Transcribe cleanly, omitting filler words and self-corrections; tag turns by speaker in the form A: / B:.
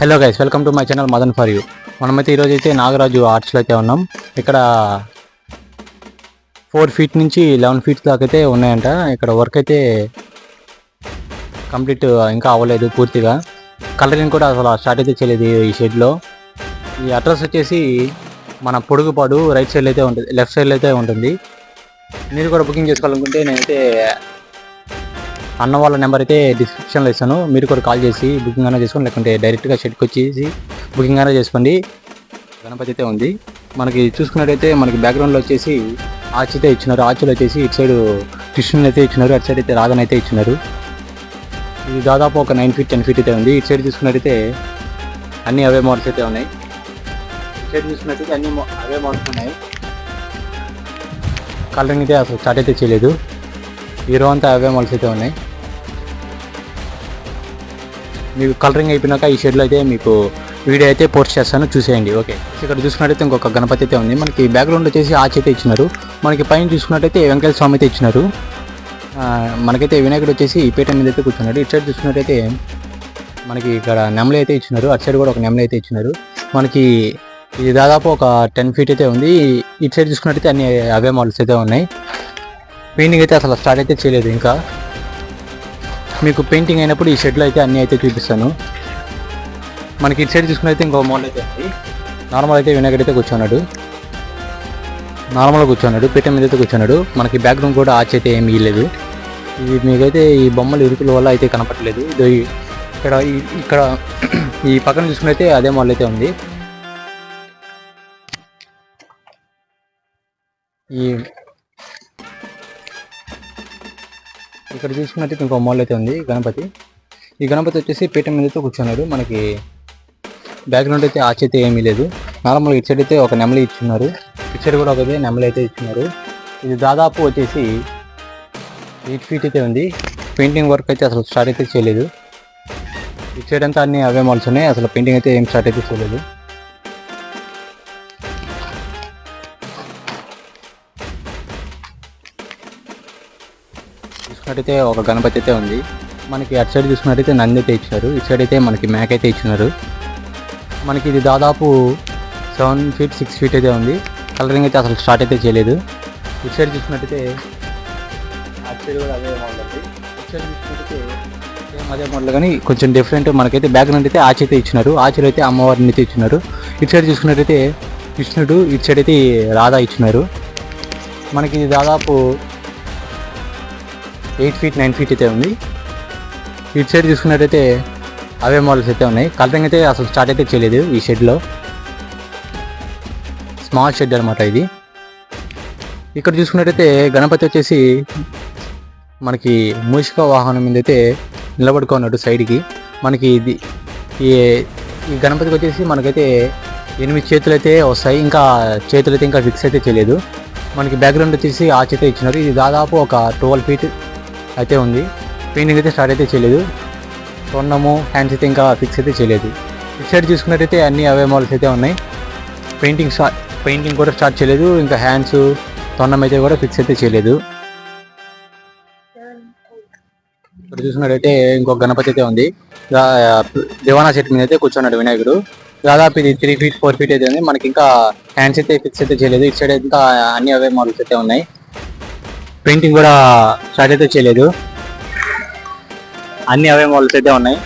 A: Hello guys, welcome to my channel Madan for you. మనమైతే ఈరోజు అయితే నాగరాజు ఆర్ట్స్లో అయితే ఉన్నాం. ఇక్కడ 4 feet నుంచి 11 feet దాకా అయితే ఉన్నాయంట. ఇక్కడ వర్క్ అయితే కంప్లీట్ ఇంకా అవ్వలేదు పూర్తిగా. కలరింగ్ కూడా అసలు స్టార్ట్ అయితే చేయలేదు ఈ షెడ్లో. ఈ అడ్రస్ వచ్చేసి మన పొడుగుపాడు రైట్ సైడ్ అయితే ఉంటుంది, లెఫ్ట్ సైడ్లో అయితే ఉంటుంది. మీరు కూడా బుకింగ్ చేసుకోవాలనుకుంటే నేనైతే అన్న వాళ్ళ నెంబర్ అయితే డిస్క్రిప్షన్లో ఇస్తాను. మీరు కూడా కాల్ చేసి బుకింగ్ అయినా చేసుకోండి, లేకుంటే డైరెక్ట్గా షెడ్కి వచ్చేసి బుకింగ్ అయినా చేసుకోండి. గణపతి అయితే ఉంది. మనకి చూసుకున్నట్టయితే మనకి బ్యాక్గ్రౌండ్లో వచ్చేసి ఆర్చ్ అయితే ఇచ్చినారు. ఆర్చ్లో వచ్చేసి ఇటు సైడ్ కృష్ణుని అయితే ఇచ్చినారు, అటు సైడ్ అయితే రాధన్ అయితే ఇచ్చినారు. ఇది దాదాపు ఒక 9 feet 10 feet అయితే ఉంది. ఇటు సైడ్ చూసుకున్నట్టయితే అన్ని అవే మోడల్స్ అయితే ఉన్నాయి. ఇటు సైడ్ చూసుకున్నట్టయితే అన్ని అవే మోడల్స్ ఉన్నాయి. కలరింగ్ అయితే అసలు స్టార్ట్ అయితే చేయలేదు. హీరో అంతా అవే మోడల్స్ అయితే ఉన్నాయి. మీకు కలరింగ్ అయిపోయినాక ఈ షెడ్లో అయితే మీకు వీడియో అయితే పోస్ట్ చేస్తాను, చూసేయండి. ఓకే, ఇక్కడ చూసుకున్నట్టయితే ఇంకొక గణపతి అయితే ఉంది. మనకి బ్యాక్గ్రౌండ్ వచ్చేసి ఆర్చ్ అయితే ఇచ్చినారు. మనకి పైన చూసుకున్నట్టయితే వెంకటేశ్వర స్వామి అయితే ఇచ్చినారు. మనకైతే వినాయకుడు వచ్చేసి ఈ పీఠం మీద అయితే కూర్చున్నాడు. ఇటు సైడ్ చూసుకున్నట్టయితే మనకి ఇక్కడ నెమలి అయితే ఇచ్చినారు, అటు సైడ్ కూడా ఒక నెమలి అయితే ఇచ్చినారు. మనకి ఇది దాదాపు ఒక 10 feet అయితే ఉంది. ఇటు సైడ్ చూసుకున్నట్టయితే అన్ని అవే మోడల్స్ అయితే ఉన్నాయి. పెయింటింగ్ అయితే అసలు స్టార్ట్ అయితే చేయలేదు ఇంకా. మీకు పెయింటింగ్ అయినప్పుడు ఈ షెడ్లో అయితే అన్నీ అయితే చూపిస్తాను. మనకి ఇటు సైడ్ చూసుకున్నైతే ఇంకో మోడల్ అయితే ఉంది. నార్మల్ అయితే వినాయకుడు అయితే కూర్చున్నాడు, నార్మల్గా కూర్చున్నాడు, పీఠం మీద అయితే కూర్చున్నాడు. మనకి బ్యాక్గ్రౌండ్ కూడా ఆర్చ్ అయితే ఏమీ ఇవ్వలేదు. ఇది మీకైతే ఈ బొమ్మలు ఇరుకుల వల్ల అయితే కనపట్లేదు. ఇది ఇక్కడ ఈ పక్కన చూసుకున్నైతే అదే మోడల్ అయితే ఉంది. ఇక్కడ చూసుకున్నట్టయితే ఇంకో మోడల్ అయితే ఉంది గణపతి. ఈ గణపతి వచ్చేసి పీఠం మీదతో కూర్చున్నాడు. మనకి బ్యాక్గ్రౌండ్ అయితే ఆర్చ్ అయితే ఏమీ లేదు. నార్మల్గా ఇటు సైడ్ అయితే ఒక నెమలి ఇచ్చున్నారు, ఇటు సైడ్ కూడా ఒకదే నెమలి అయితే ఇచ్చున్నారు. ఇది దాదాపు వచ్చేసి 8 feet అయితే ఉంది. పెయింటింగ్ వర్క్ అయితే అసలు స్టార్ట్ అయితే చేయలేదు. ఇటు సైడ్ అంతా అన్ని అవే మోడల్స్ ఉన్నాయి. అసలు పెయింటింగ్ అయితే ఏం స్టార్ట్ అయితే చేయలేదు. చూసుకున్నట్టయితే ఒక గణపతి అయితే ఉంది. మనకి అటు సైడ్ చూసుకున్నట్టయితే నంది అయితే ఇచ్చారు, ఇటు సైడ్ అయితే మనకి మేక అయితే ఇచ్చినారు. మనకి ఇది దాదాపు 7 feet 6 feet అయితే ఉంది. కలరింగ్ అయితే అసలు స్టార్ట్ అయితే చేయలేదు. ఇటు సైడ్ చూసుకున్నట్టయితే అటు సైడ్ కూడా అదే మోడల్ ఉంది. ఇటు సైడ్ చూసుకున్నట్టయితే సేమ్ అదే మోడల్ కానీ కొంచెం డిఫరెంట్. మనకైతే బ్యాక్గ్రౌండ్ అయితే ఆర్చ్ అయితే ఇచ్చినారు, ఆర్చ్లో అయితే అమ్మవారిని అయితే ఇచ్చినారు. ఇటు సైడ్ చూసుకున్నట్టయితే కృష్ణుడు, ఇటు సైడ్ అయితే రాధా ఇచ్చినారు. మనకి ఇది దాదాపు 8 feet 9 feet అయితే ఉంది. ఇటు సైడ్ చూసుకున్నట్టయితే అవే మోడల్స్ అయితే ఉన్నాయి. కలరింగ్ అయితే అసలు స్టార్ట్ అయితే చేయలేదు ఈ షెడ్లో. స్మాల్ షెడ్ అనమాట ఇది. ఇక్కడ చూసుకున్నట్టయితే గణపతి వచ్చేసి మనకి మూషిక వాహనం మీద అయితే నిలబడుకున్నాడు సైడ్కి. మనకి ఇది ఈ గణపతికి వచ్చేసి మనకైతే 8 చేతులు అయితే వస్తాయి. ఇంకా చేతులు అయితే ఇంకా ఫిక్స్ అయితే చేయలేదు. మనకి బ్యాక్గ్రౌండ్ వచ్చేసి ఆర్చ్ అయితే ఇచ్చినారు. ఇది దాదాపు ఒక 12 feet అయితే ఉంది. పెయింటింగ్ అయితే స్టార్ట్ అయితే చేయలేదు. తొండము హ్యాండ్స్ అయితే ఇంకా ఫిక్స్ అయితే చేయలేదు. ఇటు సైడ్ చూసుకున్నట్టయితే అన్ని అవే మోడల్స్ అయితే ఉన్నాయి. పెయింటింగ్ కూడా స్టార్ట్ చేయలేదు. ఇంకా హ్యాండ్స్ తొండం అయితే కూడా ఫిక్స్ అయితే చేయలేదు. ఇక్కడ చూసుకున్నట్టయితే ఇంకొక గణపతి అయితే ఉంది. దివానా సెట్ మీద అయితే కూర్చున్నాడు వినాయకుడు. దాదాపు ఇది 3 feet 4 feet అయితే ఉంది. మనకి ఇంకా హ్యాండ్స్ అయితే ఫిక్స్ అయితే చేయలేదు. ఇటు సైడ్ ఇంకా అన్ని అవే మోడల్స్ అయితే ఉన్నాయి. పెయింటింగ్ కూడా స్టార్ట్ అయితే చేయలేదు. అన్ని అవే మోడల్స్ అయితే ఉన్నాయి.